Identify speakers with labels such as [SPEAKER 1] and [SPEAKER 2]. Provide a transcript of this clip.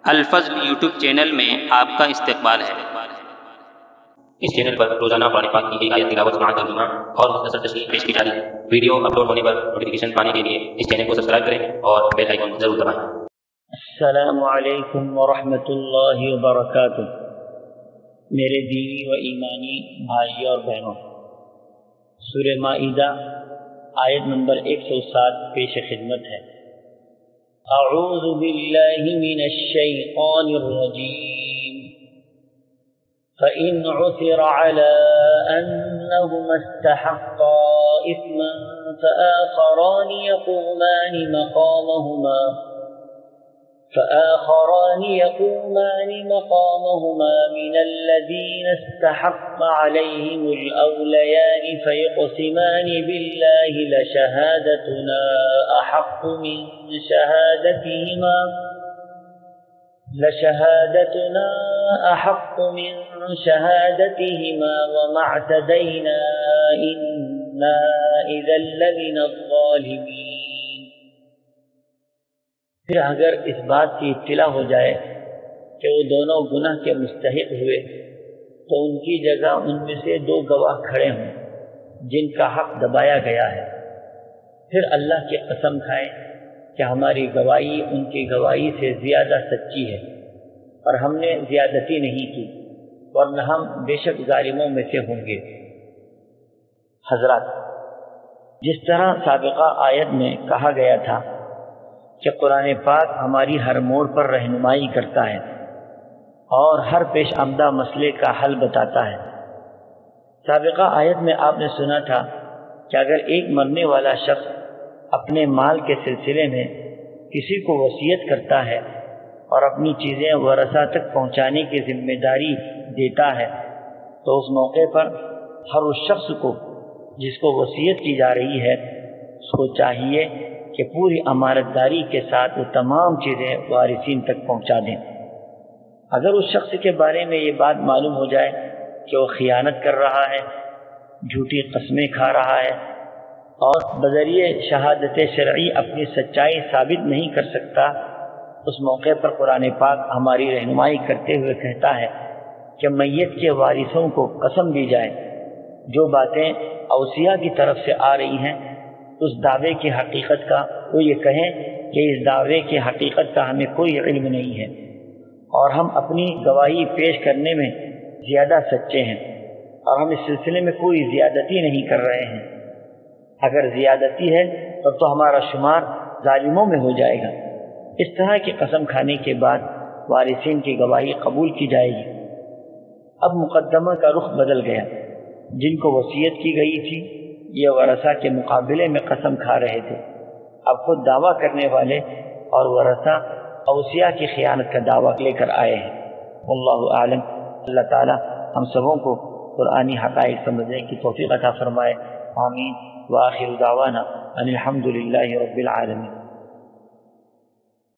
[SPEAKER 1] الفضل YouTube channel میں آپ کا استقبال ہے۔
[SPEAKER 2] اس چینل پر روزانہ قرآن پاک کی ایک آیت تلاوت سماعت ترجمہ اور مختصر تشریح پیش کی جا رہی ہے۔ ویڈیو اپلوڈ ہونے پر نوٹیفیکیشن پانے کے لیے اس چینل کو سبسکرائب کریں اور بیل آئیکن ضرور دبائیں۔
[SPEAKER 3] السلام علیکم ورحمۃ اللہ وبرکاتہ۔ میرے دینی و ایمانی بھائی اور بہنوں، سورہ مائدہ آیت نمبر 107 پیش خدمت ہے۔ اعوذ باللہ من الشیطان الرجیم فَإِنْ عُثِرَ عَلَىٰ أَنَّهُمَا اسْتَحَقَّا إِثْمًا فَآخَرَانِ يَقُومَانِ مَقَامَهُمَا مِنَ الَّذِينَ استحق عليهم الأوليان فيقسمان بالله لشهادتنا أحق من شهادتهما وما اعتدينا إنا إذا لمن الظالمين۔ پھر اگر اس بات کی اطلاع ہو جائے کہ وہ دونوں گناہ کے مستحق ہوئے تو ان کی جگہ ان میں سے 2 گواہ کھڑے ہوں جن کا حق دبایا گیا ہے، پھر اللہ کی قسم کھائیں کہ ہماری گواہی ان کی گواہی سے زیادہ سچی ہے اور ہم نے زیادتی نہیں کی، ورنہ ہم بے شک ظالموں میں سے ہوں گے۔ حضرات، جس طرح سابقہ آیت میں کہا گیا تھا کہ قرآن پاک ہماری ہر موڑ پر رہنمائی کرتا ہے اور ہر پیش آمدہ مسئلے کا حل بتاتا ہے۔ سابقہ آیت میں آپ نے سنا تھا کہ اگر ایک مرنے والا شخص اپنے مال کے سلسلے میں کسی کو وصیت کرتا ہے اور اپنی چیزیں ورثہ تک پہنچانے کی ذمہ داری دیتا ہے تو اس موقع پر ہر اس شخص کو جس کو وصیت کی جا رہی ہے اس کو چاہیے کہ پوری امانت داری کے ساتھ وہ تمام چیزیں وارثین تک پہنچا دیں۔ اگر اس شخص کے بارے میں یہ بات معلوم ہو جائے کہ وہ خیانت کر رہا ہے، جھوٹی قسمیں کھا رہا ہے اور بذریعہ شہادت شرعی اپنی سچائی ثابت نہیں کر سکتا، اس موقع پر قرآن پاک ہماری رہنمائی کرتے ہوئے کہتا ہے کہ میت کے وارثوں کو قسم دی جائے، جو باتیں اوصیاء کی طرف سے آ رہی ہیں اس دعوے کی حقیقت کا وہ یہ کہیں کہ اس دعوے کی حقیقت کا ہمیں کوئی علم نہیں ہے اور ہم اپنی گواہی پیش کرنے میں زیادہ سچے ہیں اور ہم اس سلسلے میں کوئی زیادتی نہیں کر رہے ہیں۔ اگر زیادتی ہے تب تو ہمارا شمار ظالموں میں ہو جائے گا۔ اس طرح کی قسم کھانے کے بعد وارثین کی گواہی قبول کی جائے گی۔ اب مقدمہ کا رخ بدل گیا۔ جن کو وصیت کی گئی تھی یہ ورثہ کے مقابلے میں قسم کھا رہے تھے، اب خود دعویٰ کرنے والے اور ورثہ اوصیاء کی خیانت کا دعویٰ لے کر آئے ہیں۔ واللہ اعلم۔ اللہ تعالی ہم سبوں کو قرآنی حقائق سمجھنے کی توفیق عطا فرمائے۔ آمین۔ وآخر دعوانا ان الحمد للہ رب العالمین۔